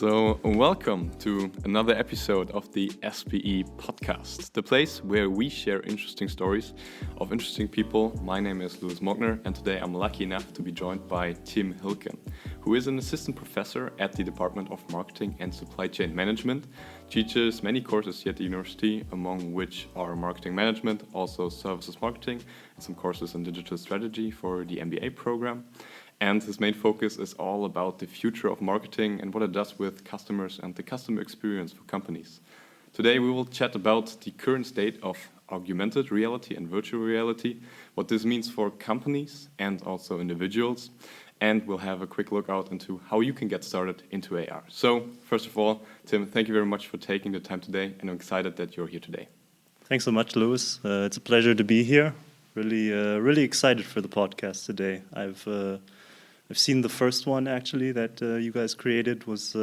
So, welcome to another episode of the SBE Podcast, the place where we share interesting stories of interesting people. My name is Louis Morgner, and today I'm lucky enough to be joined by Tim Hilken, who is an assistant professor at the Department of Marketing and Supply Chain Management, teaches many courses here at the university, among which are marketing management, also services marketing, and some courses in digital strategy for the MBA program. And his main focus is all about the future of marketing and what it does with customers and the customer experience for companies. Today we will chat about the current state of augmented reality and virtual reality, what this means for companies and also individuals, and we'll have a quick look out into how you can get started into AR. So, first of all, Tim, thank you very much for taking the time today, and I'm excited that you're here today. Thanks so much, Louis. It's a pleasure to be here. Really excited for the podcast today. I've seen the first one actually that you guys created. Was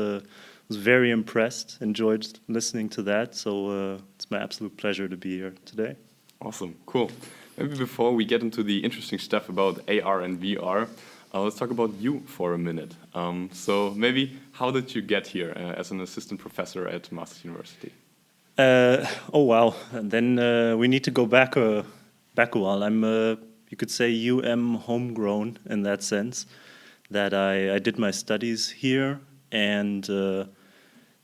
very impressed. Enjoyed listening to that. So it's my absolute pleasure to be here today. Awesome, cool. Maybe before we get into the interesting stuff about AR and VR, let's talk about you for a minute. So maybe how did you get here as an assistant professor at Maastricht University? Oh wow! And then we need to go back a while. I'm you could say homegrown in that sense. That I did my studies here and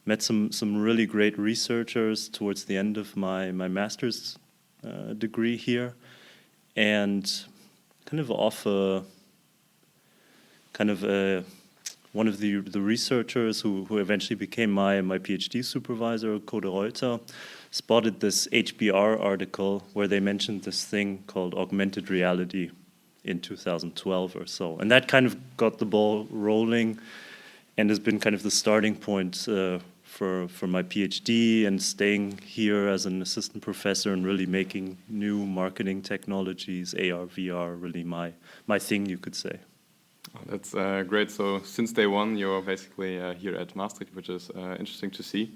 met some really great researchers towards the end of my master's degree here, and one of the researchers who eventually became my PhD supervisor, Code Reuter, spotted this HBR article where they mentioned this thing called augmented reality in 2012 or so. And that kind of got the ball rolling and has been kind of the starting point for my PhD and staying here as an assistant professor and really making new marketing technologies, AR, VR, really my thing, you could say. Oh, that's great. So since day one, you're basically here at Maastricht, which is interesting to see.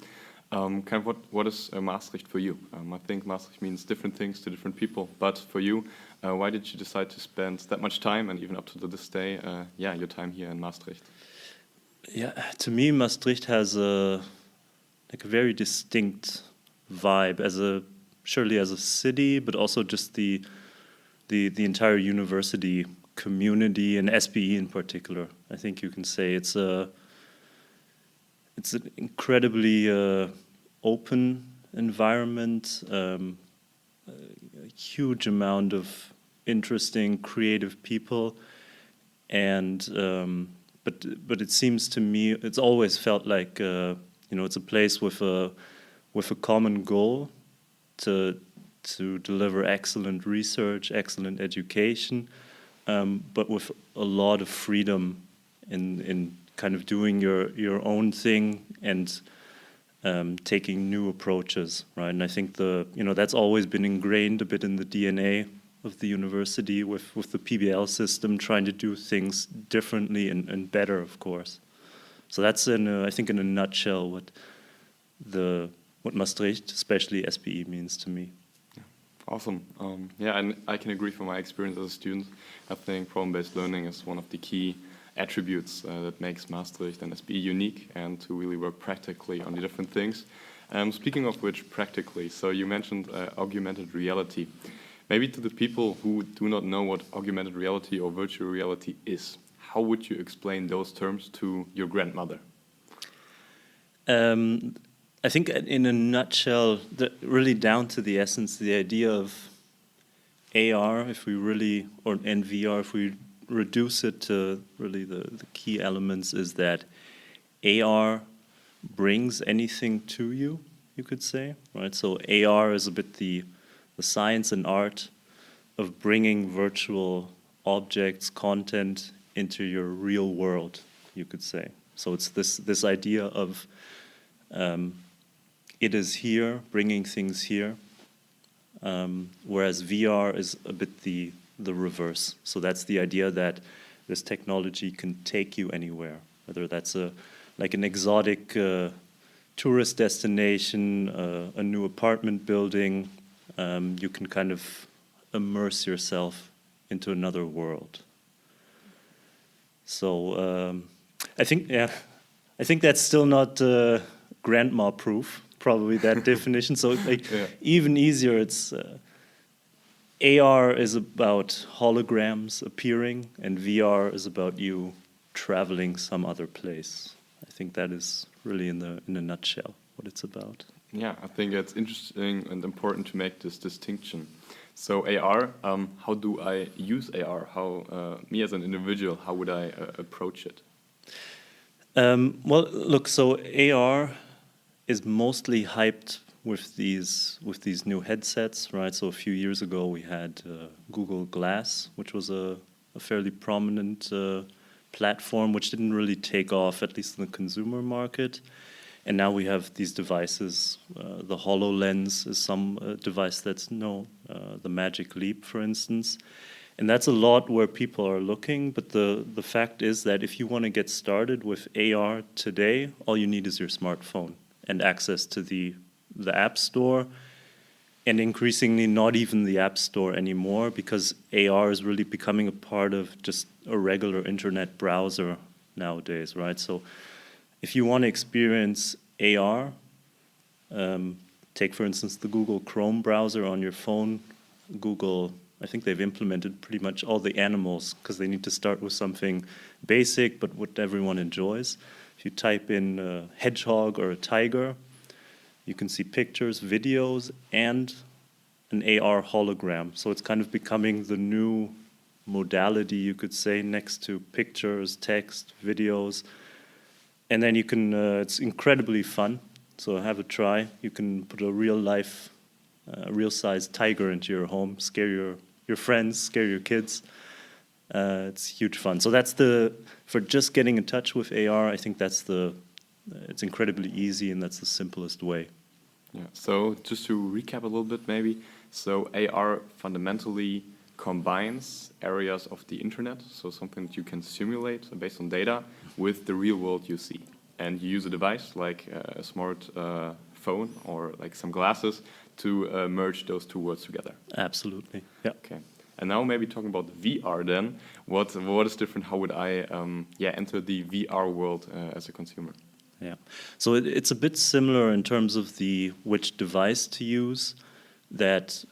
What is Maastricht for you? I think Maastricht means different things to different people, but for you, why did you decide to spend that much time and even up to this day, your time here in Maastricht? Yeah, to me, Maastricht has a very distinct vibe surely as a city, but also just the entire university community and SBE in particular. I think you can say it's an incredibly open environment, a huge amount of interesting, creative people, and but it seems to me it's always felt like it's a place with a common goal to deliver excellent research, excellent education, but with a lot of freedom in kind of doing your own thing and taking new approaches, right? And I think that's always been ingrained a bit in the DNA of the university with the PBL system, trying to do things differently and better, of course. So that's I think in a nutshell what Maastricht, especially SBE, means to me. Awesome. And I can agree from my experience as a student. I think problem-based learning is one of the key attributes that makes Maastricht and SBE unique, and to really work practically on the different things. Speaking of which, practically, so you mentioned augmented reality. Maybe to the people who do not know what augmented reality or virtual reality is, how would you explain those terms to your grandmother? I think in a nutshell, really down to the essence, the idea of AR, and VR, if we reduce it to really the key elements, is that AR brings anything to you could say, right? So AR is a bit the science and art of bringing virtual objects, content into your real world, you could say. So it's this idea of it is here, bringing things here, whereas VR is a bit the reverse. So that's the idea that this technology can take you anywhere, whether that's like an exotic tourist destination, a new apartment building. You can kind of immerse yourself into another world. So I think, I think that's still not grandma proof, probably that definition. So even easier, it's AR is about holograms appearing, and VR is about you traveling some other place. I think that is really in a nutshell what it's about. Yeah, I think it's interesting and important to make this distinction. So AR, how do I use AR? How, me as an individual, how would I approach it? Well, look, so AR is mostly hyped with these new headsets, right? So a few years ago we had Google Glass, which was a fairly prominent platform, which didn't really take off, at least in the consumer market. And now we have these devices. The HoloLens is some device that's the Magic Leap, for instance. And that's a lot where people are looking. But the fact is that if you want to get started with AR today, all you need is your smartphone and access to the App Store. And increasingly, not even the App Store anymore, because AR is really becoming a part of just a regular internet browser nowadays, right? So if you want to experience AR, take, for instance, the Google Chrome browser on your phone. Google, I think they've implemented pretty much all the animals because they need to start with something basic, but what everyone enjoys. If you type in a hedgehog or a tiger, you can see pictures, videos, and an AR hologram. So it's kind of becoming the new modality, you could say, next to pictures, text, videos. And then you can, it's incredibly fun, so have a try. You can put a real-life, real-sized tiger into your home, scare your friends, scare your kids. It's huge fun. So that's for just getting in touch with AR, I think it's incredibly easy and that's the simplest way. Yeah, so just to recap a little bit maybe, so AR fundamentally combines areas of the internet, so something that you can simulate based on data, with the real world you see. And you use a device like a smart phone or like some glasses to merge those two worlds together. Absolutely, yeah. Okay. And now maybe talking about VR then, what is different? How would I enter the VR world as a consumer? Yeah, so it's a bit similar in terms of which device to use. That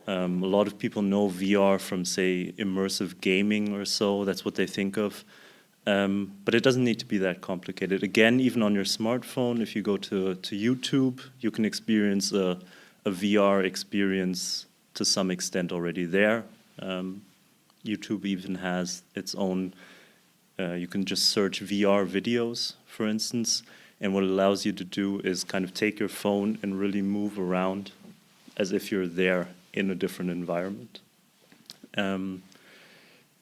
a lot of people know VR from, say, immersive gaming or so. That's what they think of. But it doesn't need to be that complicated. Again, even on your smartphone, if you go to YouTube, you can experience a VR experience to some extent already there. YouTube even has its own, you can just search VR videos, for instance, and what it allows you to do is kind of take your phone and really move around as if you're there in a different environment.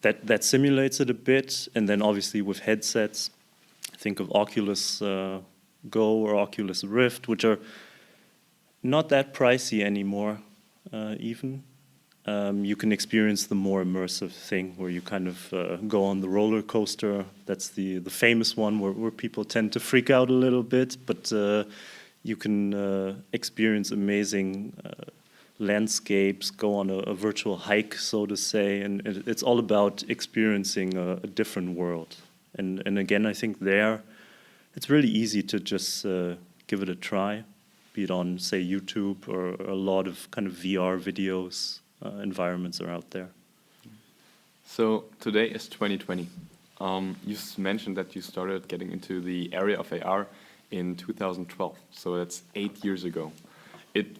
That simulates it a bit, and then obviously with headsets, think of Oculus Go or Oculus Rift, which are not that pricey anymore, even. You can experience the more immersive thing where you kind of go on the roller coaster. That's the famous one where people tend to freak out a little bit, but you can experience amazing landscapes, go on a virtual hike, so to say, and it's all about experiencing a different world. And again, I think it's really easy to just give it a try, be it on, say, YouTube or a lot of kind of VR videos. Environments are out there. So today is 2020. You mentioned that you started getting into the area of AR in 2012. So that's 8 years ago.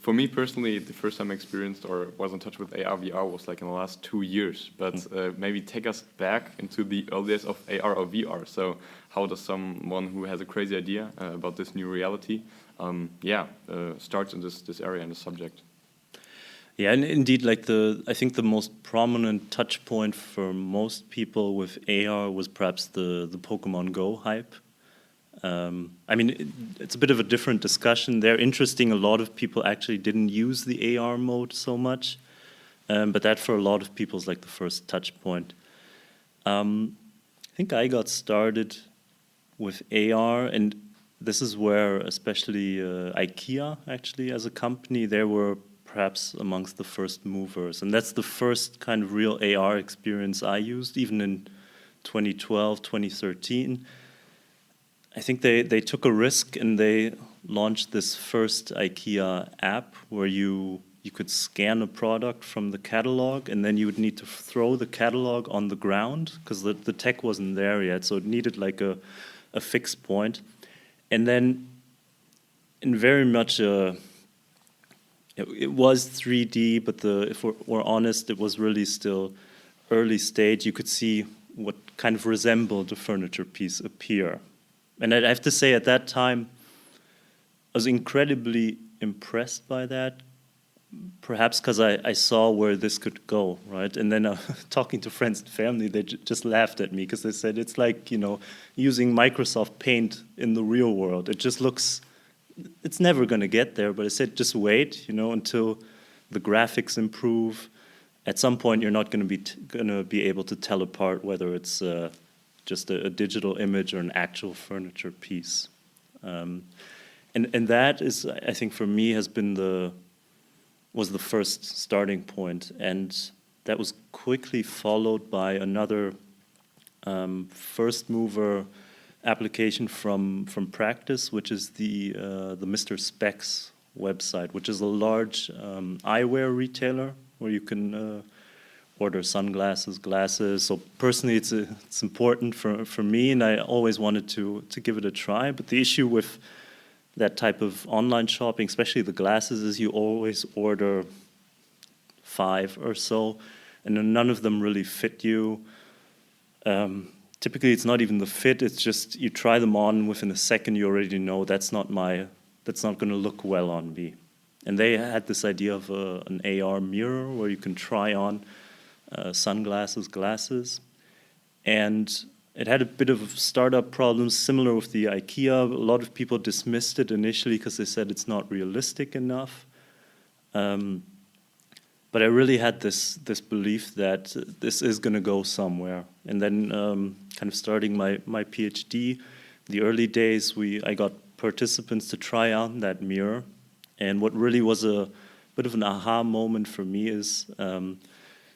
For me personally, the first time I experienced or was in touch with AR, VR was like in the last 2 years. But maybe take us back into the early days of AR or VR. So how does someone who has a crazy idea about this new reality, starts in this area and this subject? Yeah, and indeed, I think the most prominent touch point for most people with AR was perhaps the Pokemon Go hype. I mean, it's a bit of a different discussion there. Interesting, a lot of people actually didn't use the AR mode so much, but that for a lot of people is like the first touch point. I think I got started with AR, and this is where especially IKEA, actually, as a company, they were perhaps amongst the first movers. And that's the first kind of real AR experience I used, even in 2012, 2013. I think they took a risk and they launched this first IKEA app where you could scan a product from the catalog, and then you would need to throw the catalog on the ground because the tech wasn't there yet, so it needed like a fixed point. And then in very much it was 3D, but if we're honest, it was really still early stage. You could see what kind of resembled a furniture piece appear. And I have to say, at that time, I was incredibly impressed by that, perhaps because I saw where this could go, right? And then talking to friends and family, they just laughed at me because they said, it's like, using Microsoft Paint in the real world. It just looks, it's never going to get there. But I said, just wait, until the graphics improve. At some point, you're not going to be able to tell apart whether it's just a digital image or an actual furniture piece. And that is, I think, for me, was the first starting point, and that was quickly followed by another first mover application from Practice, which is the Mr. Specs website, which is a large eyewear retailer where you can order sunglasses, glasses. So personally, it's important for me, and I always wanted to give it a try. But the issue with that type of online shopping, especially the glasses, is you always order 5 or so, and then none of them really fit you. Typically, it's not even the fit; it's just you try them on, within a second, you already know that's not going to look well on me. And they had this idea of an AR mirror where you can try on sunglasses, glasses, and it had a bit of startup problems, similar with the IKEA. A lot of people dismissed it initially because they said it's not realistic enough. But I really had this belief that this is going to go somewhere. And then kind of starting my PhD, the early days, I got participants to try on that mirror. And what really was a bit of an aha moment for me is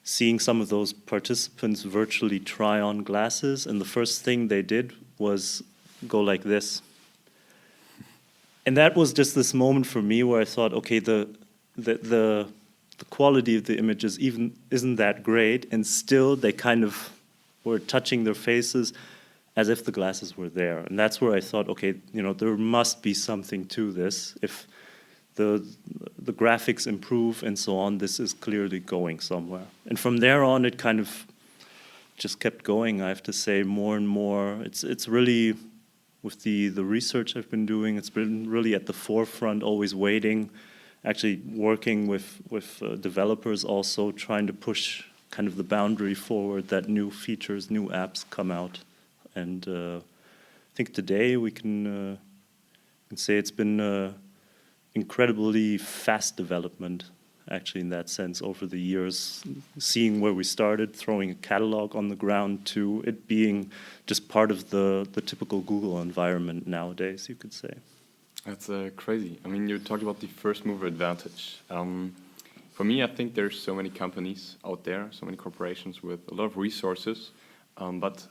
seeing some of those participants virtually try on glasses, and the first thing they did was go like this. And that was just this moment for me where I thought, okay, the quality of the images isn't that great, and still they kind of were touching their faces as if the glasses were there. And that's where I thought, okay, there must be something to this. If the graphics improve and so on, this is clearly going somewhere. And from there on, it kind of just kept going, I have to say, more and more. It's really, with the research I've been doing, it's been really at the forefront, always waiting, actually working with developers also, trying to push kind of the boundary forward that new features, new apps come out. And I think today we can say it's been incredibly fast development, actually, in that sense, over the years, seeing where we started, throwing a catalog on the ground, to it being just part of the typical Google environment nowadays, you could say. That's crazy. I mean, you talked about the first mover advantage. For me, I think there's so many companies out there, so many corporations with a lot of resources, but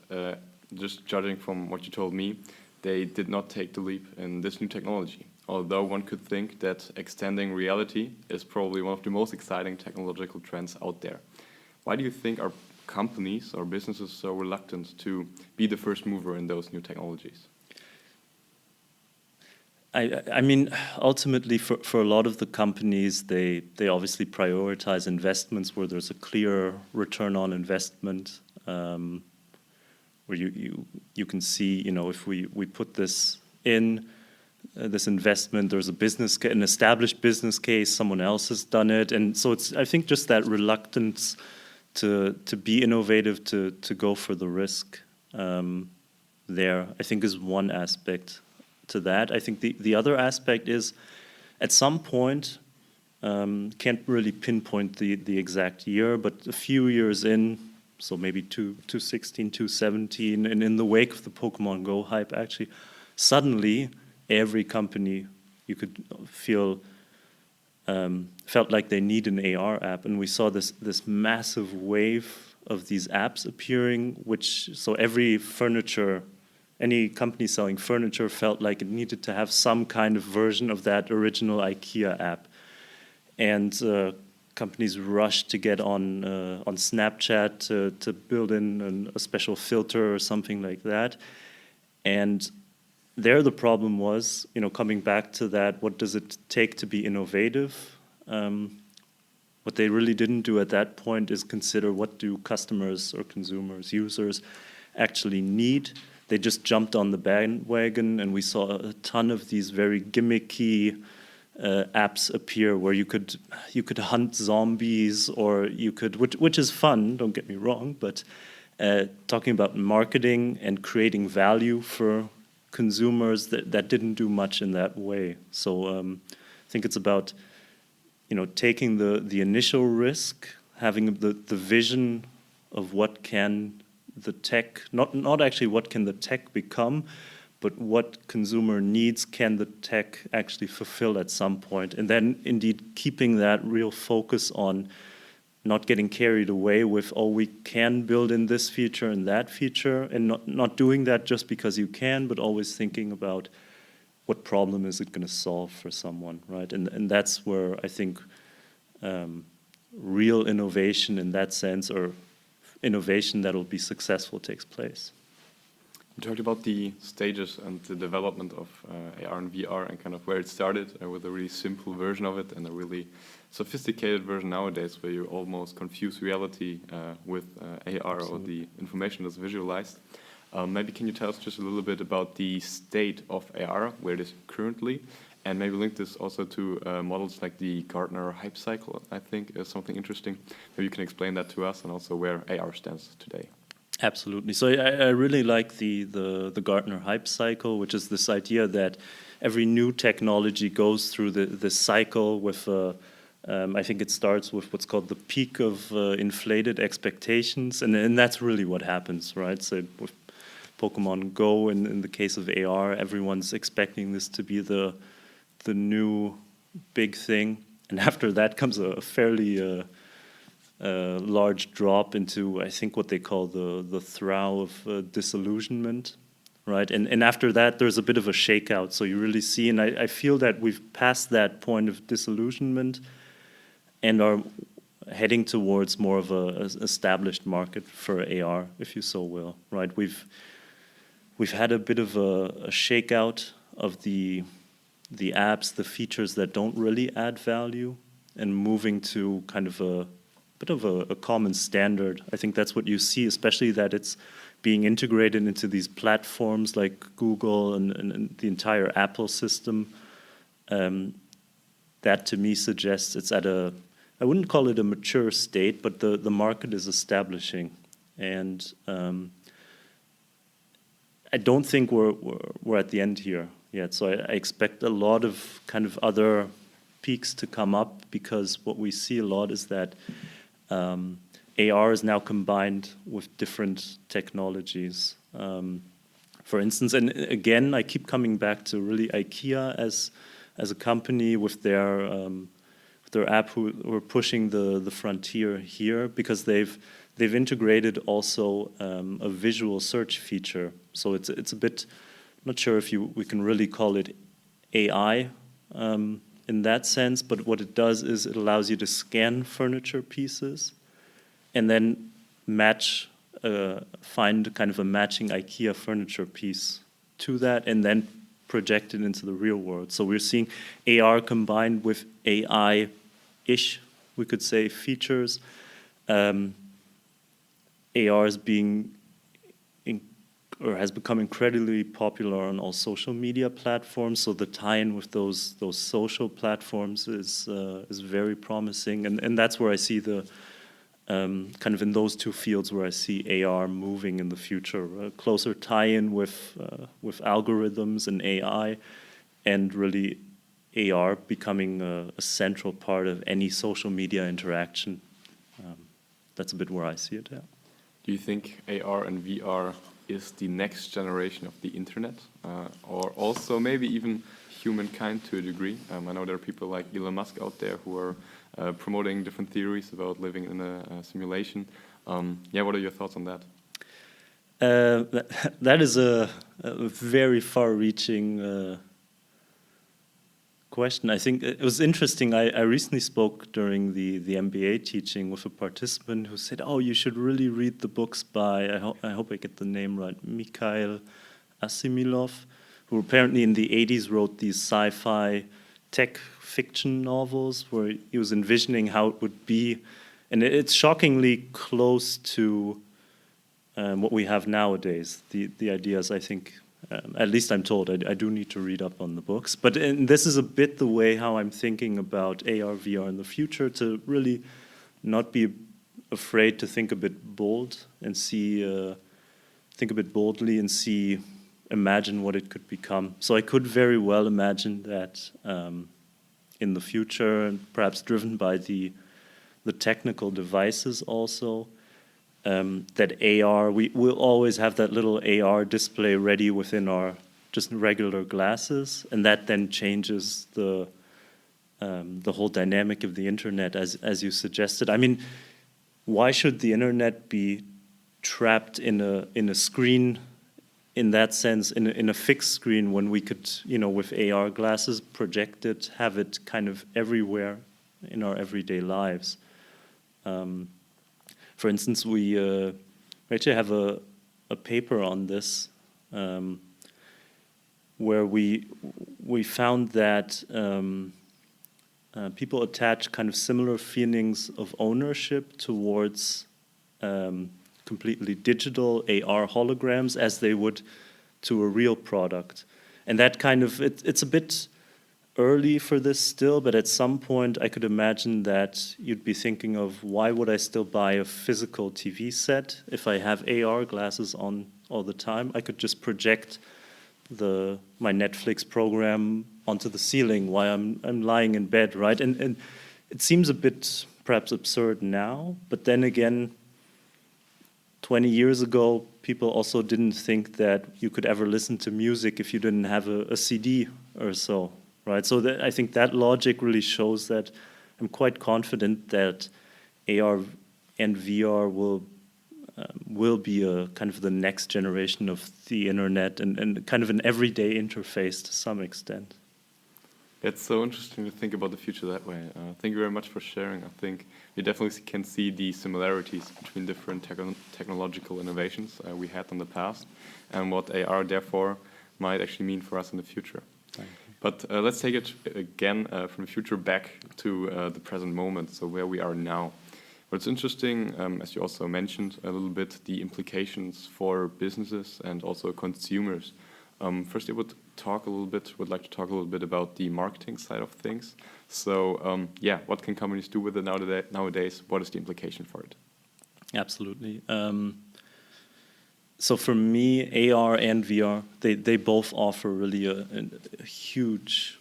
just judging from what you told me, they did not take the leap in this new technology. Although one could think that extending reality is probably one of the most exciting technological trends out there. Why do you think our companies or businesses so reluctant to be the first mover in those new technologies? I mean, ultimately, for a lot of the companies, they obviously prioritize investments where there's a clear return on investment, where you can see, if we put this in, this investment, there's an established business case, someone else has done it, and so it's, I think, just that reluctance to be innovative, to go for the risk there, I think, is one aspect to that. I think the other aspect is, at some point, can't really pinpoint the exact year, but a few years in, so maybe 2016, 2017, and in the wake of the Pokemon Go hype, actually, suddenly every company, you could feel, felt like they need an AR app, and we saw this massive wave of these apps appearing, so every furniture any company selling furniture felt like it needed to have some kind of version of that original IKEA app. And companies rushed to get on Snapchat to build in a special filter or something like that. And there the problem was, coming back to that, what does it take to be innovative? What they really didn't do at that point is consider what do customers or consumers, users actually need. They just jumped on the bandwagon, and we saw a ton of these very gimmicky apps appear where you could hunt zombies, or you could, which is fun, don't get me wrong, but talking about marketing and creating value for consumers, that didn't do much in that way. So I think it's about taking the initial risk, having the vision of what can the tech, not actually what can the tech become, but what consumer needs can the tech actually fulfill at some point. And then indeed keeping that real focus on not getting carried away with, we can build in this feature and that feature, and not doing that just because you can, but always thinking about what problem is it going to solve for someone, right? And that's where I think real innovation in that sense, or innovation that will be successful, takes place. You talked about the stages and the development of AR and VR and kind of where it started with a really simple version of it and a really sophisticated version nowadays where you almost confuse reality with AR. Absolutely. Or the information that's visualized. Maybe can you tell us just a little bit about the state of AR, where it is currently, and maybe link this also to models like the Gartner hype cycle, I think is something interesting. Maybe you can explain that to us and also where AR stands today. Absolutely. So I really like the Gartner hype cycle, which is this idea that every new technology goes through this cycle with, I think it starts with what's called the peak of inflated expectations, and that's really what happens, right? So with Pokemon Go, in the case of AR, everyone's expecting this to be the new big thing, and after that comes a fairly large drop into, I think, what they call the throw of disillusionment, right? And after that, there's a bit of a shakeout. So you really see, and I feel that we've passed that point of disillusionment and are heading towards more of an established market for AR, if you so will, right? We've had a bit of a shakeout of the apps, the features that don't really add value, and moving to kind of a bit of a common standard. I think that's what you see, especially that it's being integrated into these platforms like Google and the entire Apple system. That to me suggests it's at I wouldn't call it a mature state, but the market is establishing. And I don't think we're at the end here yet. So I expect a lot of kind of other peaks to come up, because what we see a lot is that AR is now combined with different technologies. For instance, and again, I keep coming back to really IKEA as a company with their app who are pushing the frontier here, because they've integrated also a visual search feature. So it's a bit, not sure if we can really call it AI in that sense, but what it does is it allows you to scan furniture pieces and then find kind of a matching IKEA furniture piece to that, and then project it into the real world. So we're seeing AR combined with AI-ish, we could say, features. AR is has become incredibly popular on all social media platforms. So the tie-in with those social platforms is very promising, and that's where I see the kind of in those two fields where I see AR moving in the future. A closer tie-in with algorithms and AI, and really AR becoming a central part of any social media interaction. That's a bit where I see it. Yeah. Do you think AR and VR is the next generation of the internet, or also maybe even humankind to a degree? I know there are people like Elon Musk out there who are promoting different theories about living in a simulation. What are your thoughts on that? That is a a very far-reaching question. I think it was interesting. I recently spoke during the MBA teaching with a participant who said, "Oh, you should really read the books by I hope I get the name right, Mikhail Asimilov, who apparently in the 80s wrote these sci-fi tech fiction novels where he was envisioning how it would be, and it's shockingly close to what we have nowadays. The ideas, I think." At least I'm told. I do need to read up on the books. But this is a bit the way how I'm thinking about AR, VR in the future, to really not be afraid to think a bit bold and think a bit boldly and imagine what it could become. So I could very well imagine that in the future, and perhaps driven by the technical devices also, that AR, we'll always have that little AR display ready within our just regular glasses, and that then changes the whole dynamic of the internet, as you suggested. I mean, why should the internet be trapped in a screen, in that sense, in a fixed screen, when we could, with AR glasses, project it, have it kind of everywhere in our everyday lives? For instance, we actually have a paper on this where we found that people attach kind of similar feelings of ownership towards completely digital AR holograms as they would to a real product. And that kind of, it's a bit early for this still, but at some point I could imagine that you'd be thinking of, why would I still buy a physical TV set if I have AR glasses on all the time? I could just project my Netflix program onto the ceiling while I'm lying in bed, right? And it seems a bit perhaps absurd now, but then again, 20 years ago, people also didn't think that you could ever listen to music if you didn't have a CD or so. Right, so I think that logic really shows that I'm quite confident that AR and VR will be a kind of the next generation of the internet and kind of an everyday interface to some extent. It's so interesting to think about the future that way. Thank you very much for sharing. I think we definitely can see the similarities between different technological innovations we had in the past and what AR therefore might actually mean for us in the future. Thank you. But let's take it again from the future back to the present moment, so where we are now. What's interesting, as you also mentioned a little bit, the implications for businesses and also consumers. First, I would like to talk a little bit about the marketing side of things. So, what can companies do with it nowadays? What is the implication for it? Absolutely. So for me, AR and VR, they both offer really a huge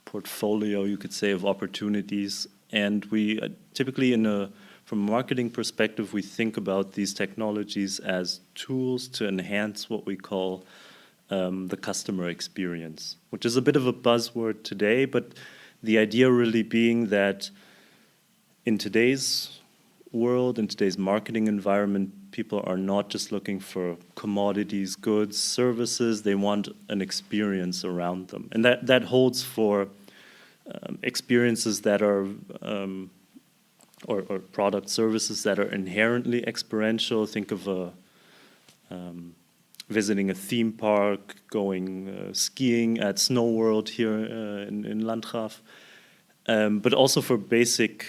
portfolio, you could say, of opportunities. And we typically, from a marketing perspective, we think about these technologies as tools to enhance what we call the customer experience, which is a bit of a buzzword today, but the idea really being that in today's world, in today's marketing environment, people are not just looking for commodities, goods, services. They want an experience around them. And that holds for experiences that are, or product services that are inherently experiential. Think of visiting a theme park, going skiing at Snow World here in Landgraf. But also for basic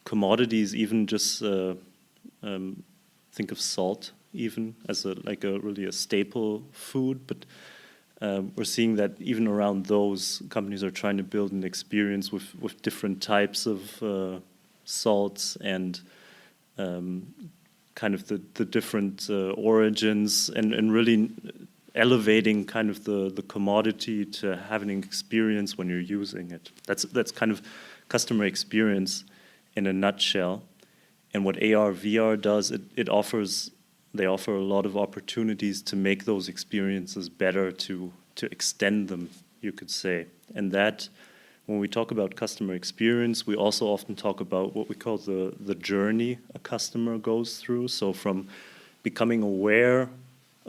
commodities, even just think of salt, even as really a staple food. But we're seeing that even around those, companies are trying to build an experience with different types of salts and kind of the different origins, and really elevating kind of the commodity to having an experience when you're using it. That's kind of customer experience in a nutshell. And what AR, VR does, they offer a lot of opportunities to make those experiences better, to extend them, you could say. And that, when we talk about customer experience, we also often talk about what we call the journey a customer goes through. So from becoming aware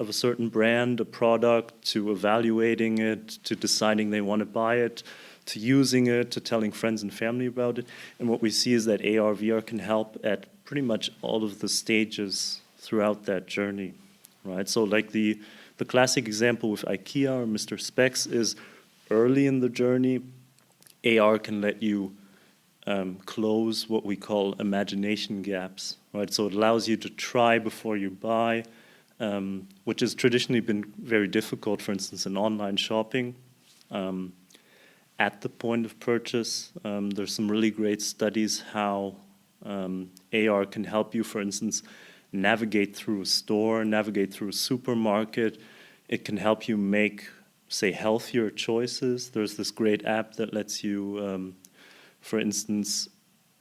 of a certain brand, a product, to evaluating it, to deciding they want to buy it, to using it, to telling friends and family about it. And what we see is that AR, VR can help at pretty much all of the stages throughout that journey, right? So like the classic example with IKEA or Mr. Specs is early in the journey, AR can let you close what we call imagination gaps, right? So it allows you to try before you buy, which has traditionally been very difficult, for instance, in online shopping. At the point of purchase, there's some really great studies how AR can help you, for instance, navigate through a store, navigate through a supermarket. It can help you make, say, healthier choices. There's this great app that lets you, for instance,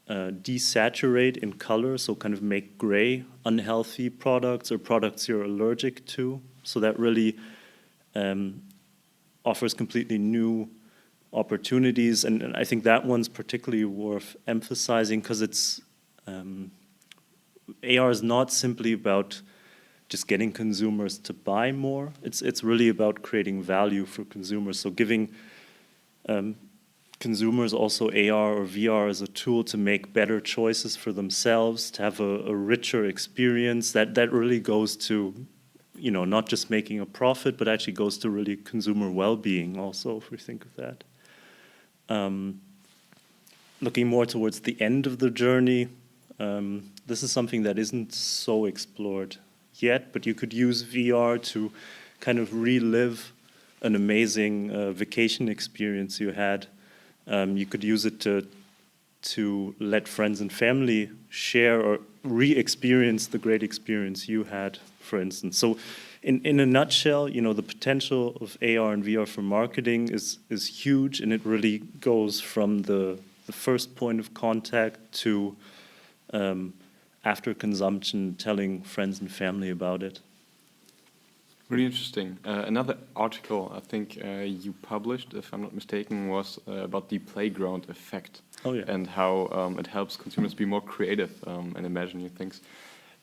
desaturate in color, so kind of make gray unhealthy products or products you're allergic to. So that really offers completely new opportunities, and I think that one's particularly worth emphasizing because it's AR is not simply about just getting consumers to buy more. It's really about creating value for consumers. So giving consumers also AR or VR as a tool to make better choices for themselves, to have a richer experience. That really goes to, not just making a profit, but actually goes to really consumer well-being also, if we think of that. Looking more towards the end of the journey, this is something that isn't so explored yet, but you could use VR to kind of relive an amazing vacation experience you had. You could use it to let friends and family share or re-experience the great experience you had, for instance. So in a nutshell, the potential of AR and VR for marketing is huge, and it really goes from the first point of contact to after consumption, telling friends and family about it. Really interesting. Another article I think you published, if I'm not mistaken, was about the playground effect. Oh, yeah. And how it helps consumers be more creative and imagine new things.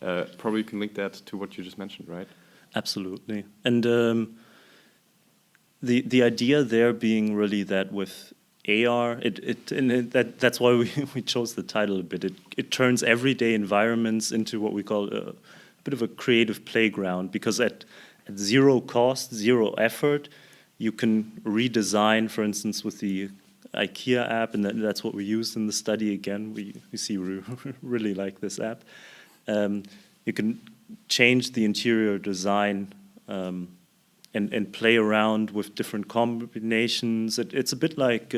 Probably you can link that to what you just mentioned, right? Absolutely. And the idea there being really that with AR, that's why we chose the title a bit. It turns everyday environments into what we call a bit of a creative playground, because at zero cost, zero effort, you can redesign, for instance, with the IKEA app, and that's what we used in the study again. We see we really like this app. You can change the interior design and play around with different combinations. It's a bit like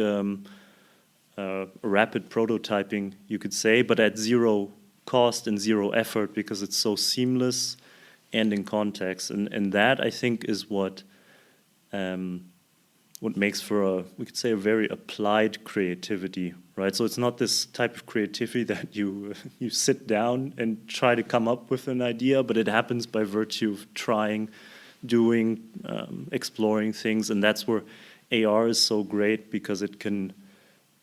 rapid prototyping, you could say, but at zero cost and zero effort, because it's so seamless and in context. And that, I think, is what makes for we could say, a very applied creativity, right? So it's not this type of creativity that you sit down and try to come up with an idea, but it happens by virtue of trying, doing, exploring things. And that's where AR is so great, because it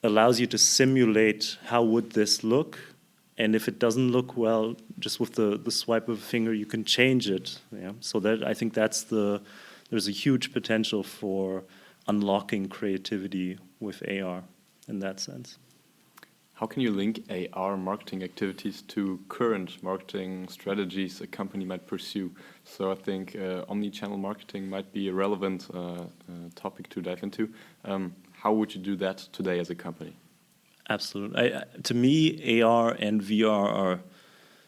allows you to simulate how would this look, and if it doesn't look well, just with the swipe of a finger, you can change it. Yeah? So that, I think there's a huge potential for unlocking creativity with AR in that sense. How can you link AR marketing activities to current marketing strategies a company might pursue? So I think omni-channel marketing might be a relevant topic to dive into. How would you do that today as a company? Absolutely. To me, AR and VR are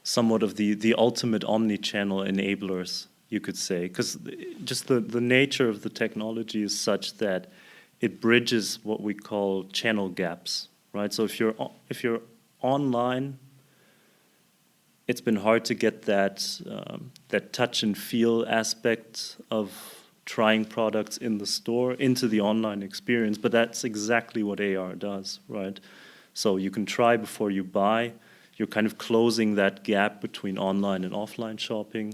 somewhat of the ultimate omni-channel enablers, you could say, because just the nature of the technology is such that it bridges what we call channel gaps, right? So if you're online, it's been hard to get that touch and feel aspect of trying products in the store into the online experience, but that's exactly what AR does, right? So you can try before you buy. You're kind of closing that gap between online and offline shopping.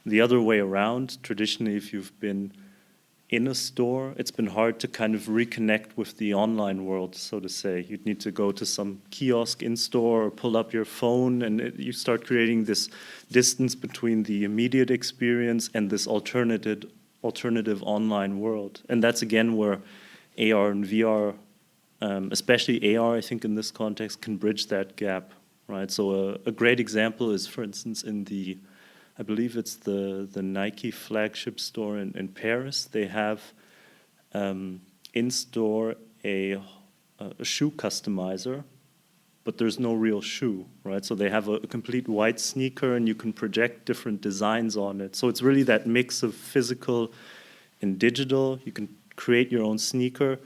The other way around, traditionally, if you've been in a store, it's been hard to kind of reconnect with the online world, so to say. You'd need to go to some kiosk in store or pull up your phone, and you start creating this distance between the immediate experience and this alternative online world. And that's again where AR and VR, especially AR, I think in this context, can bridge that gap, right? So a great example is, for instance, in the, I believe it's the Nike flagship store in Paris. They have in store a shoe customizer, but there's no real shoe, right? So they have a complete white sneaker, and you can project different designs on it. So it's really that mix of physical and digital. You can create your own sneaker.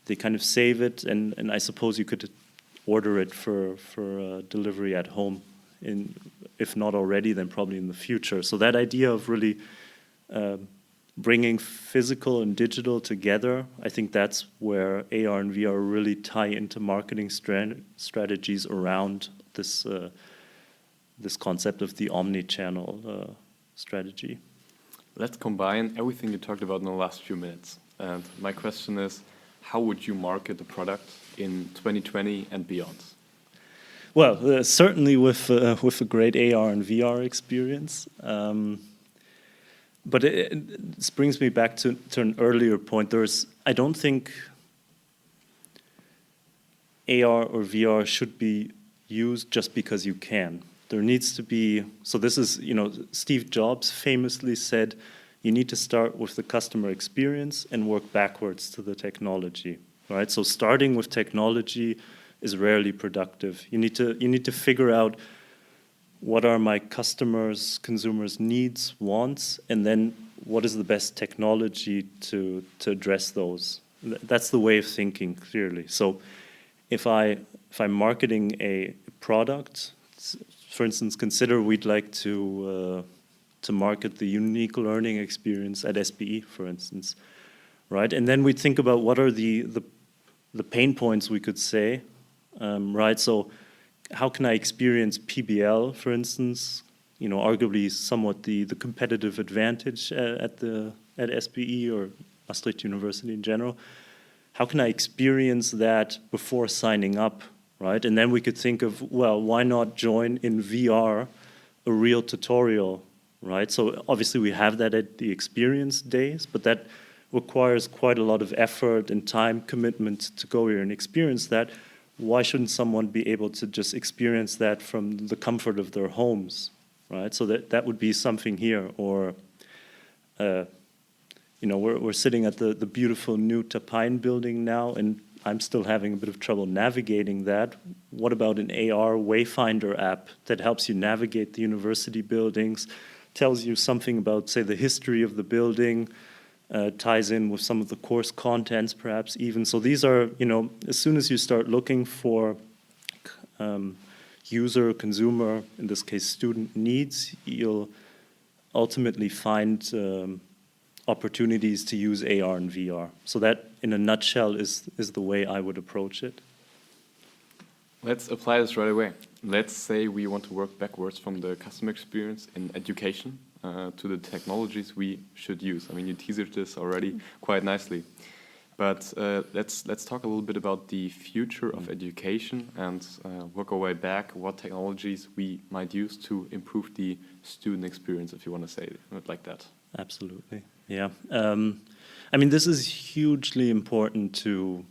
They kind of save it, and I suppose you could order it for delivery at home. If not already, then probably in the future. So that idea of really bringing physical and digital together, I think that's where AR and VR really tie into marketing strategies around this concept of the omni-channel strategy. Let's combine everything you talked about in the last few minutes. And my question is, how would you market the product in 2020 and beyond? Well, certainly with a great AR and VR experience. But this brings me back to an earlier point. I don't think AR or VR should be used just because you can. There needs to be, so this is, Steve Jobs famously said, you need to start with the customer experience and work backwards to the technology, right? So starting with technology is rarely productive. You need to figure out what are my consumers' needs, wants, and then what is the best technology to address those. That's the way of thinking, clearly. So if I'm marketing a product, for instance, consider we'd like to market the unique learning experience at SBE, for instance, right? And then we think about what are the pain points, we could say, right? So how can I experience PBL, for instance? Arguably somewhat the competitive advantage at SBE or Maastricht University in general. How can I experience that before signing up, right? And then we could think of, well, why not join in VR a real tutorial, right? So obviously we have that at the experience days, but that requires quite a lot of effort and time commitment to go here and experience that. Why shouldn't someone be able to just experience that from the comfort of their homes, right? So that would be something here. Or, we're sitting at the beautiful new Tapine building now, and I'm still having a bit of trouble navigating that. What about an AR Wayfinder app that helps you navigate the university buildings, tells you something about, say, the history of the building, ties in with some of the course contents, perhaps even. So these are, as soon as you start looking for user, consumer, in this case, student needs, you'll ultimately find opportunities to use AR and VR. So that, in a nutshell, is the way I would approach it. Let's apply this right away. Let's say we want to work backwards from the customer experience in education to the technologies we should use. I mean, you teased this already quite nicely. But let's talk a little bit about the future of education and work our way back, what technologies we might use to improve the student experience, if you want to say it like that. Absolutely, yeah. This is hugely important to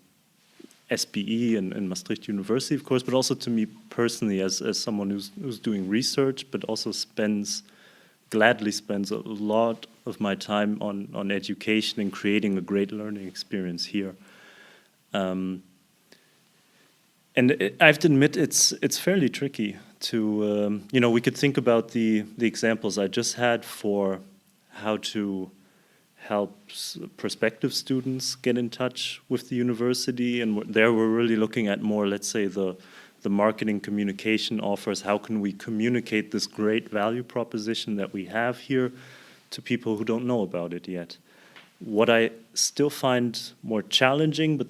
SBE and Maastricht University, of course, but also to me personally as someone who's doing research, but also gladly spends a lot of my time on education and creating a great learning experience here. And I have to admit, it's fairly tricky to, we could think about the examples I just had for how to help prospective students get in touch with the university, and there we're really looking at more, let's say, the marketing communication offers. How can we communicate this great value proposition that we have here to people who don't know about it yet? What I still find more challenging, but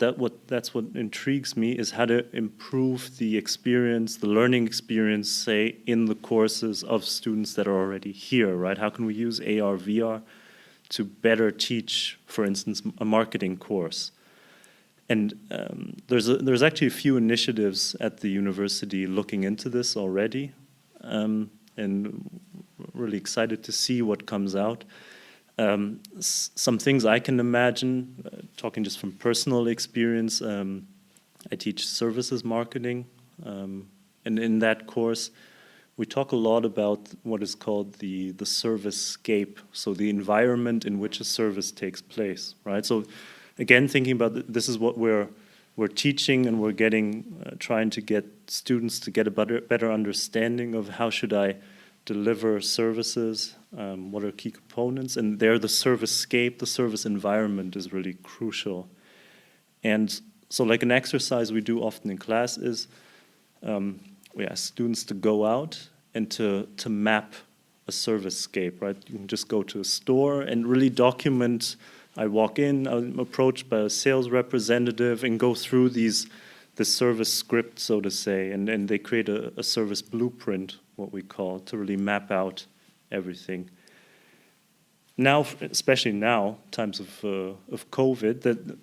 that's what intrigues me, is how to improve the experience, the learning experience, say, in the courses of students that are already here, right? How can we use AR, VR to better teach, for instance, a marketing course. And there's actually a few initiatives at the university looking into this already, and really excited to see what comes out. Some things I can imagine, talking just from personal experience, I teach services marketing, and in that course, we talk a lot about what is called the service-scape, so the environment in which a service takes place, right? So again, thinking about this is what we're teaching, and we're trying to get students to get a better understanding of how should I deliver services, what are key components, and there the service-scape, the service environment is really crucial. And so like an exercise we do often in class is we ask students to go out and to map a service-scape, right? You can just go to a store and really document. I walk in, I'm approached by a sales representative and go through the service script, so to say, and they create a service blueprint, what we call, to really map out everything. Now, especially now, times of COVID, that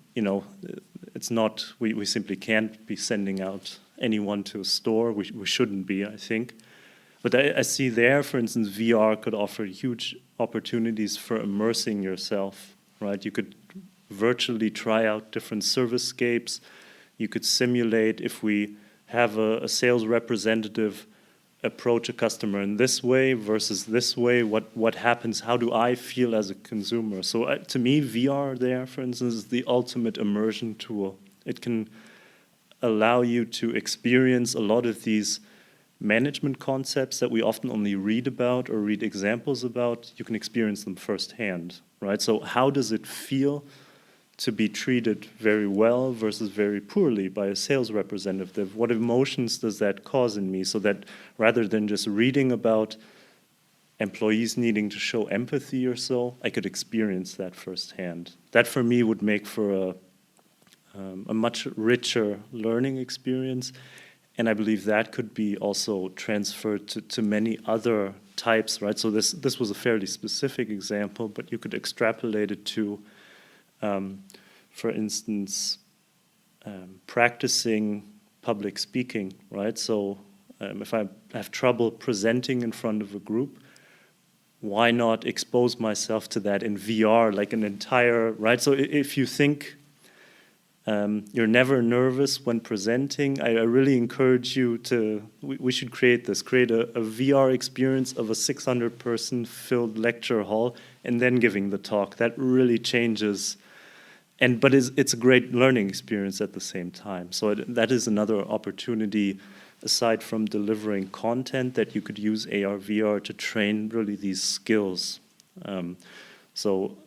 it's not we simply can't be sending out anyone to a store. We shouldn't be, I think. But I see there, for instance, VR could offer huge opportunities for immersing yourself, right? You could virtually try out different service-scapes. You could simulate if we have a sales representative approach a customer in this way versus this way, what happens, how do I feel as a consumer? So to me, VR there, for instance, is the ultimate immersion tool. It can allow you to experience a lot of these management concepts that we often only read about or read examples about. You can experience them firsthand, right? So how does it feel to be treated very well versus very poorly by a sales representative? What emotions does that cause in me? So that rather than just reading about employees needing to show empathy or so, I could experience that firsthand. That for me would make for a much richer learning experience. And I believe that could be also transferred to many other types, right? So this was a fairly specific example, but you could extrapolate it to, for instance, practicing public speaking, right? So if I have trouble presenting in front of a group, why not expose myself to that in VR, like an entire, right? So if you think you're never nervous when presenting, I really encourage you we should create a VR experience of a 600-person filled lecture hall and then giving the talk. That really changes, but it's a great learning experience at the same time. So that is another opportunity, aside from delivering content, that you could use AR, VR to train really these skills. So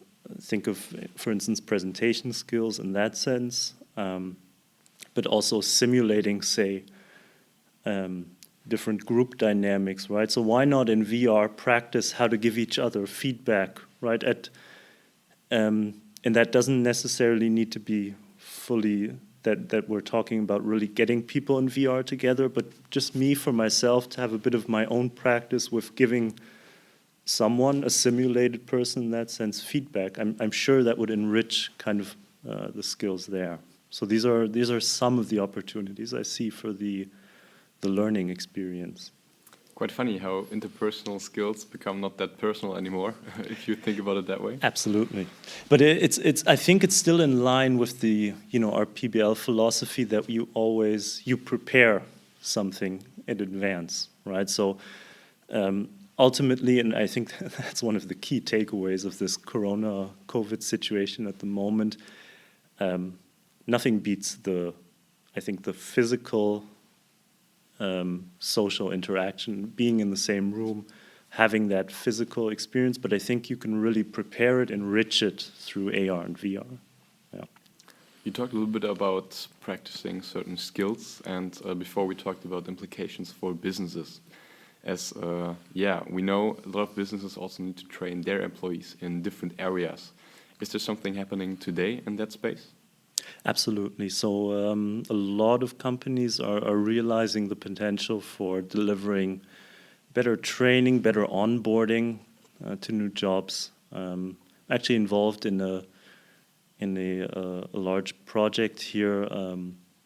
think of, for instance, presentation skills in that sense, but also simulating, say, different group dynamics, right? So why not in VR practice how to give each other feedback, right? And that doesn't necessarily need to be fully that we're talking about really getting people in VR together, but just me for myself to have a bit of my own practice with giving someone, a simulated person in that sense, feedback. I'm sure that would enrich kind of the skills there. So these are some of the opportunities I see for the learning experience. Quite funny how interpersonal skills become not that personal anymore, if you think about it that way. Absolutely, but I think it's still in line with the our PBL philosophy that you prepare something in advance, right? So ultimately, and I think that's one of the key takeaways of this COVID situation at the moment. Nothing beats the physical. Social interaction, being in the same room, having that physical experience, but I think you can really prepare it, enrich it through AR and VR. Yeah. You talked a little bit about practicing certain skills, and before we talked about implications for businesses. As we know, a lot of businesses also need to train their employees in different areas. Is there something happening today in that space? Absolutely. So a lot of companies are realizing the potential for delivering better training, better onboarding to new jobs, actually involved in a large project here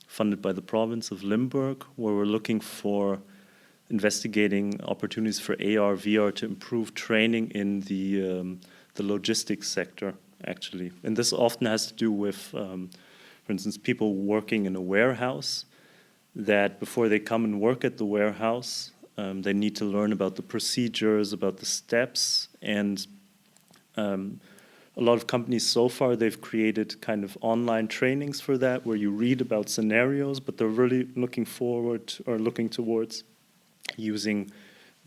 funded by the province of Limburg, where we're looking for investigating opportunities for AR, VR to improve training in the logistics sector, actually. And this often has to do with, for instance, people working in a warehouse, that before they come and work at the warehouse, they need to learn about the procedures, about the steps, and a lot of companies so far, they've created kind of online trainings for that, where you read about scenarios, but they're really looking forward or looking towards using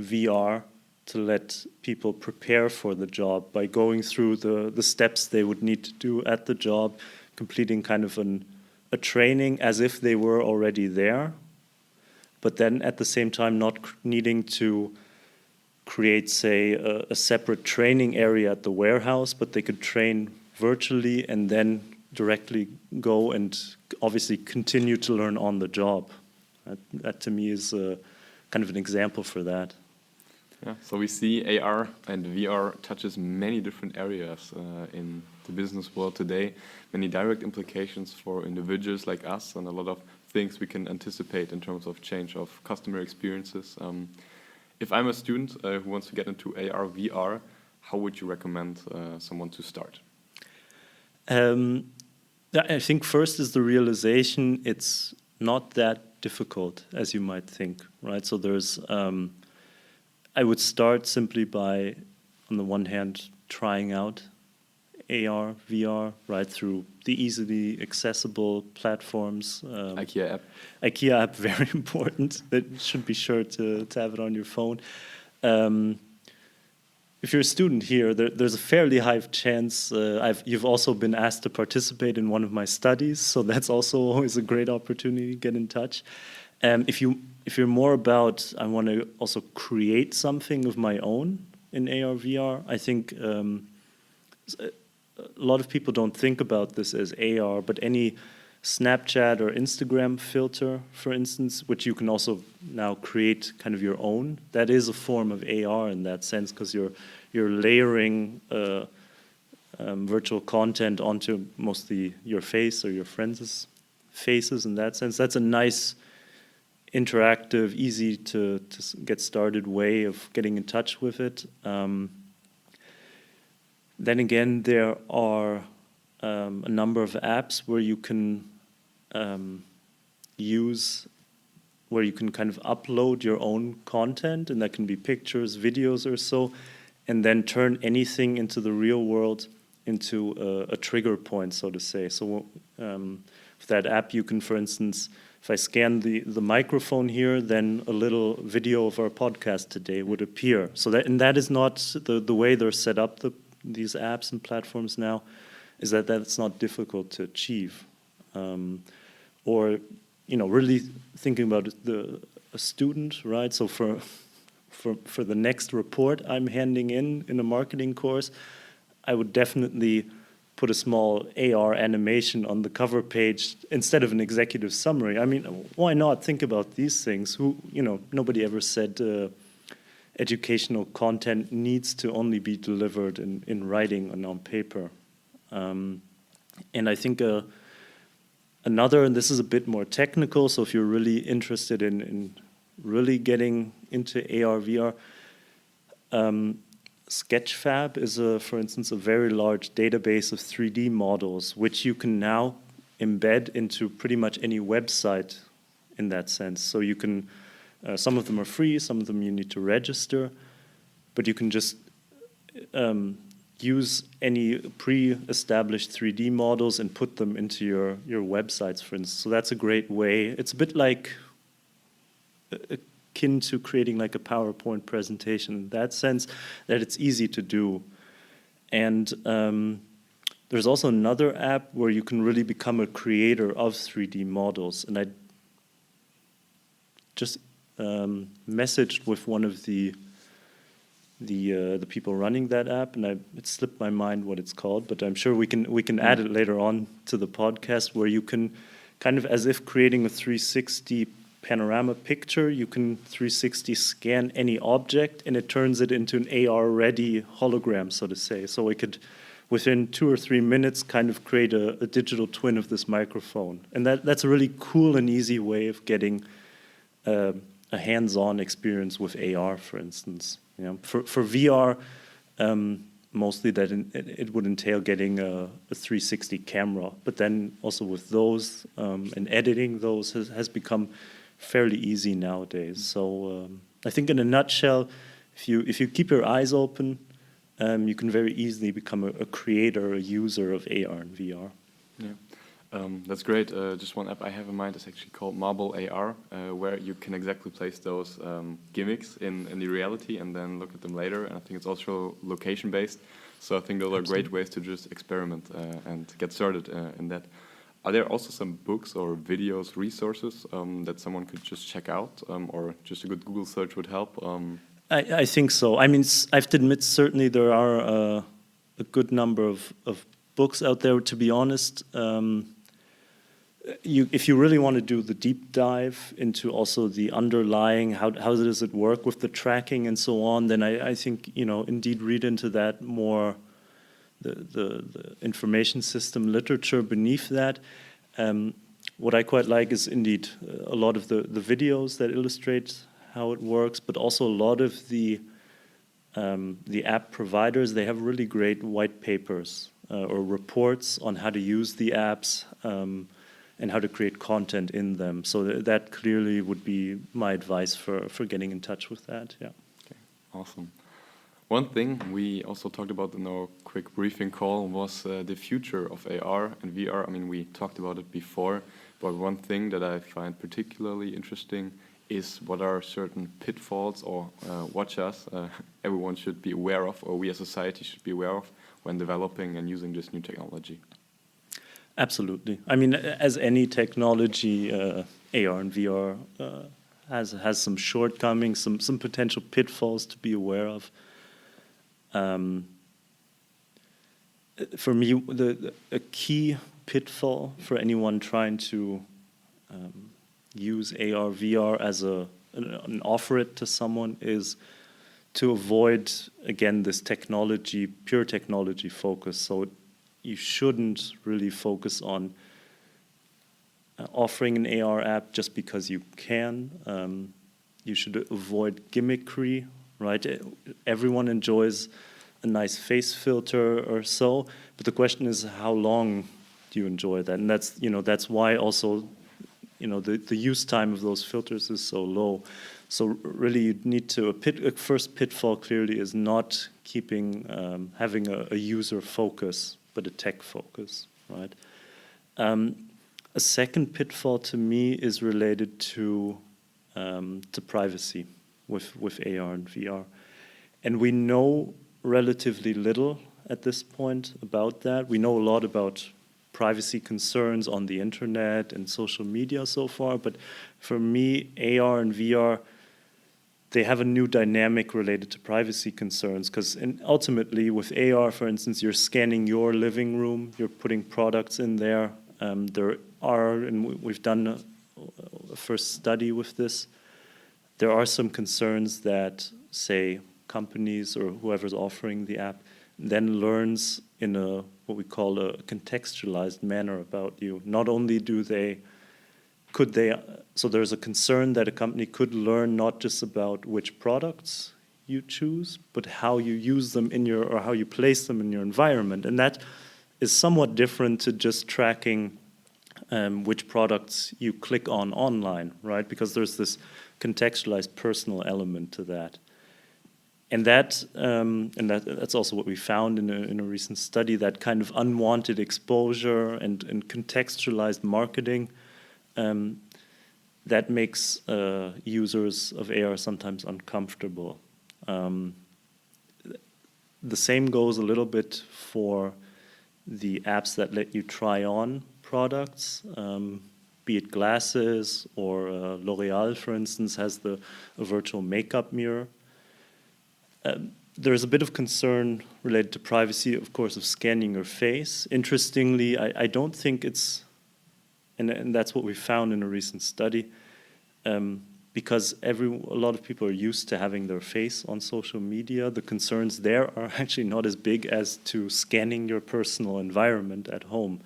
VR to let people prepare for the job by going through the steps they would need to do at the job, completing kind of a training as if they were already there, but then at the same time not needing to create, say, a separate training area at the warehouse, but they could train virtually and then directly go and obviously continue to learn on the job. That to me is kind of an example for that. Yeah, so we see AR and VR touches many different areas in the business world today, many direct implications for individuals like us, and a lot of things we can anticipate in terms of change of customer experiences. If I'm a student who wants to get into AR, VR, how would you recommend someone to start? I think first is the realization it's not that difficult as you might think, right? So there's, I would start simply by, on the one hand, trying out AR, VR, right, through the easily accessible platforms. IKEA app, very important. That should be sure to have it on your phone. If you're a student here, there's a fairly high chance you've also been asked to participate in one of my studies, so that's also always a great opportunity to get in touch. If you're more about, I want to also create something of my own in AR, VR, I think a lot of people don't think about this as AR, but any Snapchat or Instagram filter, for instance, which you can also now create kind of your own, that is a form of AR in that sense, because you're layering virtual content onto mostly your face or your friends' faces in that sense. That's a nice, interactive, easy to get started way of getting in touch with it. Then again, there are a number of apps where you can where you can kind of upload your own content, and that can be pictures, videos or so, and then turn anything into the real world into a trigger point, so to say. So with that app, you can, for instance, if I scan the microphone here, then a little video of our podcast today would appear. So that is not the way they're set up, these apps and platforms now, is that's not difficult to achieve. Or, really thinking about a student, right? So for the next report I'm handing in a marketing course, I would definitely put a small AR animation on the cover page instead of an executive summary. I mean, why not think about these things? Nobody ever said educational content needs to only be delivered in writing and on paper. And I think another, and this is a bit more technical, so if you're really interested in really getting into AR, VR, Sketchfab is, for instance, a very large database of 3D models, which you can now embed into pretty much any website in that sense. So you can, some of them are free, some of them you need to register, but you can just use any pre-established 3D models and put them into your websites, for instance. So that's a great way. It's a bit like akin to creating like a PowerPoint presentation in that sense, that it's easy to do. And there's also another app where you can really become a creator of 3D models. And I just messaged with one of the people running that app, and it slipped my mind what it's called, but I'm sure we can add it later on to the podcast, where you can kind of, as if creating a 360 panorama picture, you can 360 scan any object, and it turns it into an AR-ready hologram, so to say. So we could, within 2 or 3 minutes kind of create a digital twin of this microphone. And that's a really cool and easy way of getting a hands-on experience with AR, for instance. You know, for VR, mostly that it would entail getting a 360 camera, but then also with those and editing those has become fairly easy nowadays. So I think in a nutshell, if you keep your eyes open, you can very easily become a creator, a user of AR and VR. Yeah, that's great. Just one app I have in mind is actually called Marble AR, where you can exactly place those gimmicks in the reality and then look at them later. And I think it's also location-based. So I think those are great ways to just experiment and get started in that. Are there also some books or videos, resources that someone could just check out, or just a good Google search would help? I think so. I mean, I have to admit, certainly there are a good number of books out there. To be honest, if you really want to do the deep dive into also the underlying, how does it work with the tracking and so on, then I think, indeed read into that more, the information system literature beneath that. What I quite like is indeed a lot of the videos that illustrate how it works, but also a lot of the app providers, they have really great white papers or reports on how to use the apps and how to create content in them. So that clearly would be my advice for getting in touch with that. Yeah. Okay, awesome. One thing we also talked about in our quick briefing call was the future of AR and VR. I mean, we talked about it before, but one thing that I find particularly interesting is what are certain pitfalls or watchers everyone should be aware of, or we as a society should be aware of when developing and using this new technology. Absolutely. I mean, as any technology, AR and VR has some shortcomings, some potential pitfalls to be aware of. For me, a key pitfall for anyone trying to use AR, VR as an offer it to someone is to avoid, again, this pure technology focus. So you shouldn't really focus on offering an AR app just because you can. You should avoid gimmickry, right? Everyone enjoys a nice face filter or so, but the question is, how long do you enjoy that? And that's why also, the use time of those filters is so low. So really, you need to a first pitfall clearly is not having a user focus, but a tech focus, right? A second pitfall to me is related to privacy with AR and VR. And we know relatively little at this point about that. We know a lot about privacy concerns on the internet and social media so far, but for me, AR and VR, they have a new dynamic related to privacy concerns, because ultimately with AR, for instance, you're scanning your living room, you're putting products in there. And we've done a first study with this, there are some concerns that, say, companies or whoever's offering the app then learns in what we call a contextualized manner about you. Not only so there's a concern that a company could learn not just about which products you choose, but how you use them or how you place them in your environment. And that is somewhat different to just tracking which products you click on online, right? Because there's this contextualized personal element to that. And that's also what we found in a recent study, that kind of unwanted exposure and contextualized marketing that makes users of AR sometimes uncomfortable. The same goes a little bit for the apps that let you try on products, be it glasses or L'Oreal, for instance, has a virtual makeup mirror. There's a bit of concern related to privacy, of course, of scanning your face. Interestingly, I don't think it's, and that's what we found in a recent study, because a lot of people are used to having their face on social media, the concerns there are actually not as big as to scanning your personal environment at home.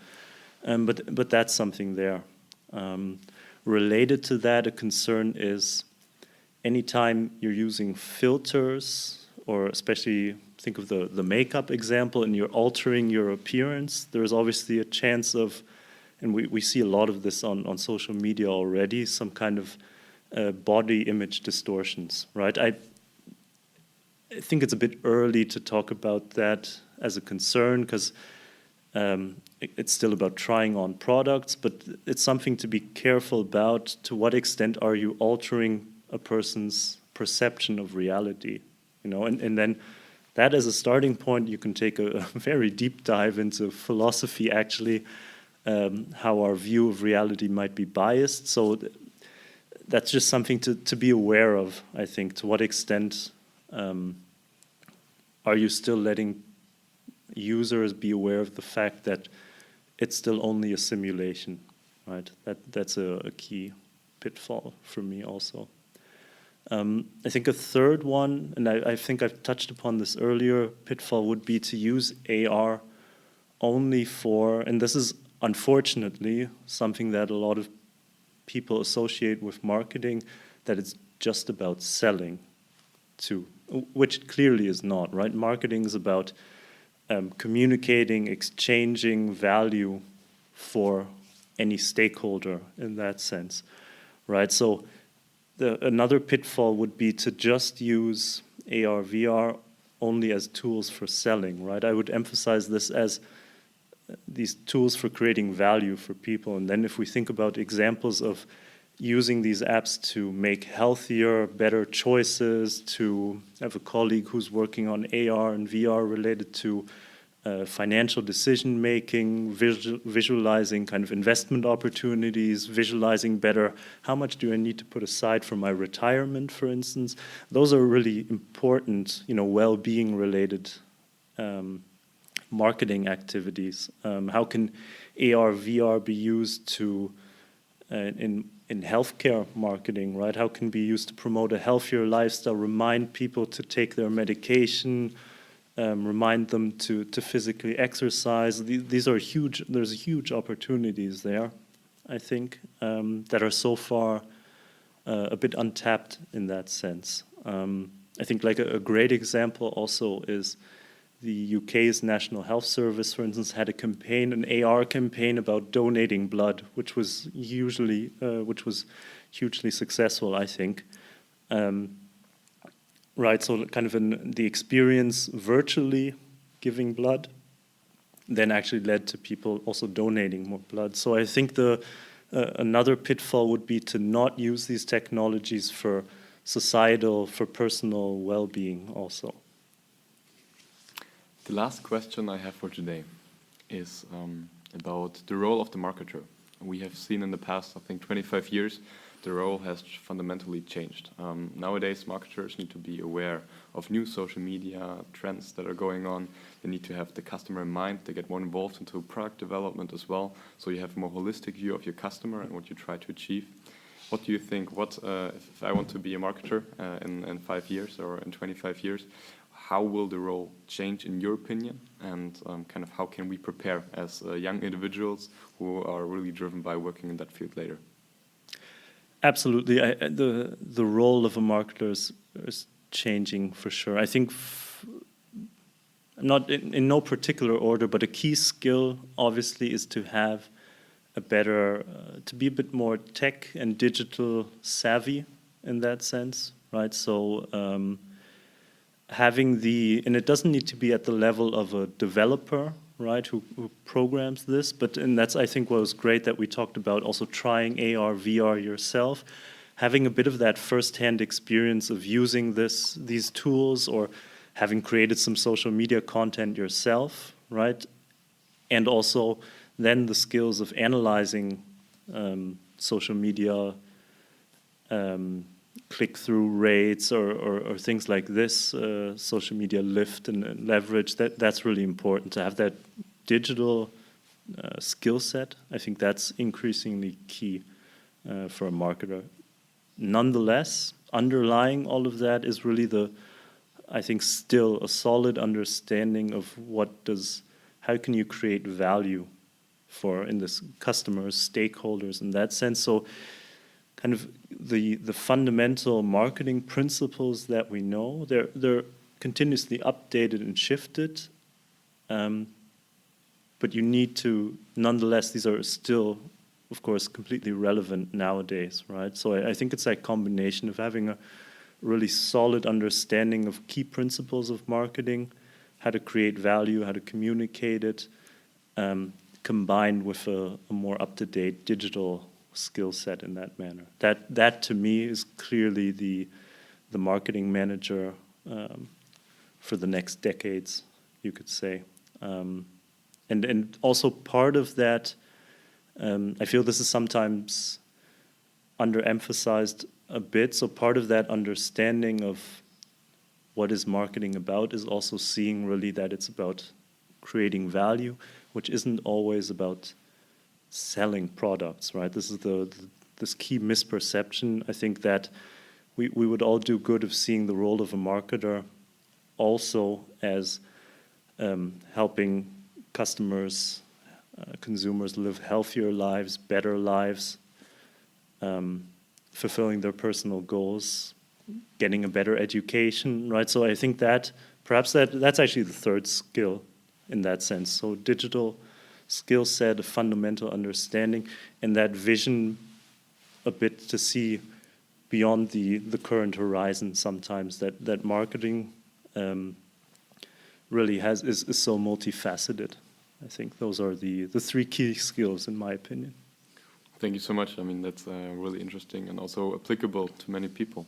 But that's something there. Related to that, a concern is anytime you're using filters, or especially think of the makeup example, and you're altering your appearance, there's obviously a chance of, and we see a lot of this on social media already, some kind of body image distortions, right? I think it's a bit early to talk about that as a concern, because it's still about trying on products, but it's something to be careful about. To what extent are you altering a person's perception of reality? And then that as a starting point, you can take a very deep dive into philosophy, actually, how our view of reality might be biased. So that's just something to be aware of, I think. To what extent are you still letting users be aware of the fact that it's still only a simulation, right? That's a key pitfall for me also. I think a third one, and I think I've touched upon this earlier, pitfall would be to use AR only for, and this is unfortunately something that a lot of people associate with marketing, that it's just about selling to, which it clearly is not, right? Marketing is about communicating, exchanging value for any stakeholder in that sense, right? So another pitfall would be to just use AR, VR only as tools for selling, right? I would emphasize this as these tools for creating value for people. And then if we think about examples of using these apps to make healthier, better choices, to have a colleague who's working on AR and VR related to financial decision making, visualizing kind of investment opportunities, visualizing better how much do I need to put aside for my retirement, for instance. Those are really important, well-being related marketing activities. How can AR, VR be used to in healthcare marketing, right? How can it be used to promote a healthier lifestyle, remind people to take their medication, remind them to physically exercise. These are huge. There's huge opportunities there, I think, that are so far a bit untapped in that sense. I think like a great example also is the UK's National Health Service, for instance, had a campaign, an AR campaign about donating blood, which was hugely successful, I think. Right, so kind of the experience virtually giving blood then actually led to people also donating more blood. So I think another pitfall would be to not use these technologies for societal, for personal well-being also. The last question I have for today is about the role of the marketer. We have seen in the past, I think, 25 years, the role has fundamentally changed. Nowadays, marketers need to be aware of new social media trends that are going on. They need to have the customer in mind. They get more involved into product development as well, so you have a more holistic view of your customer and what you try to achieve. What do you think? If I want to be a marketer in 5 years or in 25 years, how will the role change in your opinion? And kind of how can we prepare as young individuals who are really driven by working in that field later? Absolutely. The role of a marketer is changing for sure. I think not in no particular order, but a key skill obviously is to have to be a bit more tech and digital savvy in that sense, right? So and it doesn't need to be at the level of a developer, right, who programs this, and that's, I think, what was great that we talked about also trying AR, VR yourself, having a bit of that first-hand experience of using these tools or having created some social media content yourself, right, and also then the skills of analyzing social media click-through rates or things like this, social media lift and leverage, that's really important to have that digital skill set. I think that's increasingly key for a marketer. nonetheless, underlying all of that is really I think still a solid understanding of how can you create value in this customers, stakeholders in that sense. So kind of the fundamental marketing principles that we know, they're continuously updated and shifted. But you need to, nonetheless, these are still, of course, completely relevant nowadays, right? So I think it's that combination of having a really solid understanding of key principles of marketing, how to create value, how to communicate it, combined with a more up-to-date digital skill set in that manner. That to me is clearly the marketing manager for the next decades, you could say. And also part of that, I feel this is sometimes underemphasized a bit. So part of that understanding of what is marketing about is also seeing really that it's about creating value, which isn't always about selling products, right? This is this key misperception. I think that we would all do good of seeing the role of a marketer also as helping customers, consumers live healthier lives, better lives, fulfilling their personal goals, getting a better education, right? So I think that perhaps that's actually the third skill in that sense. So digital skill set, a fundamental understanding, and that vision a bit to see beyond the current horizon sometimes, that marketing really is so multifaceted. I think those are the three key skills in my opinion. Thank you so much. I mean, that's really interesting and also applicable to many people.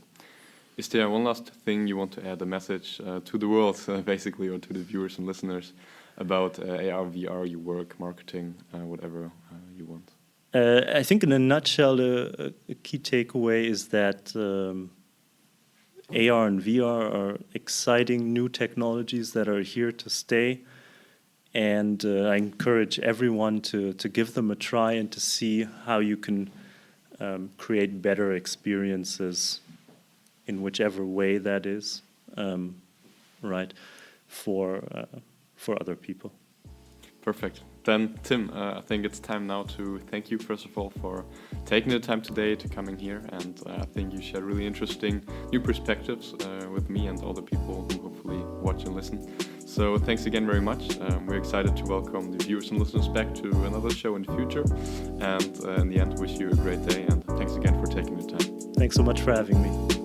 Is there one last thing you want to add, a message to the world, basically, or to the viewers and listeners about AR, VR, your work, marketing, whatever you want? I think in a nutshell, a key takeaway is that AR and VR are exciting new technologies that are here to stay. And I encourage everyone to give them a try and to see how you can create better experiences in whichever way that is, right, for other people. Perfect. Then, Tim, I think it's time now to thank you, first of all, for taking the time today to coming here. And I think you shared really interesting new perspectives with me and all the people who hopefully watch and listen. So thanks again very much. We're excited to welcome the viewers and listeners back to another show in the future. And in the end, wish you a great day. And thanks again for taking the time. Thanks so much for having me.